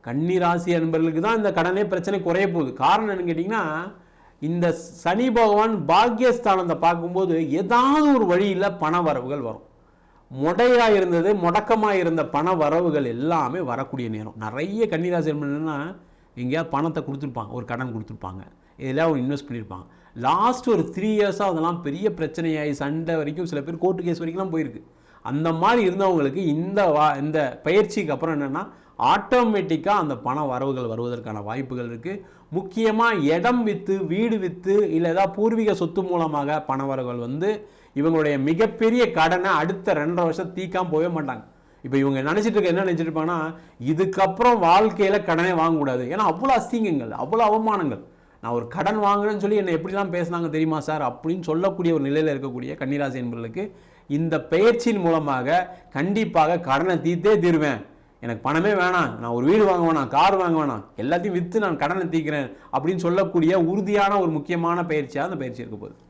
கன்னி ராசி அன்பர்களுக்கு தான் இந்த கடனே பிரச்சனை குறைய போகுது. காரணம் என்னன்னு கேட்டிங்கன்னா, இந்த சனி பகவான் பாக்கியஸ்தானத்தை பார்க்கும்போது ஏதாவது ஒரு வழியில் பண வரவுகள் வரும். முடையாக இருந்தது, முடக்கமாக இருந்த பண வரவுகள் எல்லாமே வரக்கூடிய நேரம். நிறைய கன்னிராசி என்னன்னா, எங்கேயாவது பணத்தை கொடுத்துருப்பாங்க, ஒரு கடன் கொடுத்துருப்பாங்க, இதெல்லாம் அவங்க இன்வெஸ்ட் பண்ணியிருப்பாங்க. லாஸ்ட் ஒரு 3 இயர்ஸாக அதெல்லாம் பெரிய பிரச்சனையாகி சண்டை வரைக்கும், சில பேர் கோர்ட்டு கேஸ் வரைக்கும்லாம் போயிருக்கு. அந்த மாதிரி இருந்தவங்களுக்கு இந்த பயிற்சிக்கு அப்புறம் என்னென்னா, ஆட்டோமேட்டிக்காக அந்த பண வரவுகள் வருவதற்கான வாய்ப்புகள் இருக்குது. முக்கியமாக இடம் விற்று, வீடு விற்று, இல்லை ஏதாவது பூர்வீக சொத்து மூலமாக பண வரவுகள் வந்து இவங்களுடைய மிகப்பெரிய கடனை அடுத்த 2.5 வருஷம் தீக்காமல் போகவே மாட்டாங்க. இப்போ இவங்க நினச்சிட்டு இருக்க என்ன நினச்சிட்டு இருப்பாங்கன்னா, இதுக்கப்புறம் வாழ்க்கையில் கடனே வாங்கக்கூடாது. ஏன்னா அவ்வளோ அசிங்கங்கள், அவ்வளோ அவமானங்கள். நான் ஒரு கடன் வாங்குறேன்னு சொல்லி என்னை எப்படிலாம் பேசுனாங்க தெரியுமா சார் அப்படின்னு சொல்லக்கூடிய ஒரு நிலையில் இருக்கக்கூடிய கன்னிராசி என்பவர்களுக்கு இந்த பயிற்சியின் மூலமாக கண்டிப்பாக கடனை தீர்த்தே தீருவேன், எனக்கு பணமே வேணாம், நான் ஒரு வீடு வாங்க வேணாம், கார் வாங்க வேணாம், எல்லாத்தையும் விற்று நான் கடனை தீர்க்கிறேன் அப்படின்னு சொல்லக்கூடிய உறுதியான ஒரு முக்கியமான பயிற்சியாக அந்த பயிற்சி இருக்க போகுது.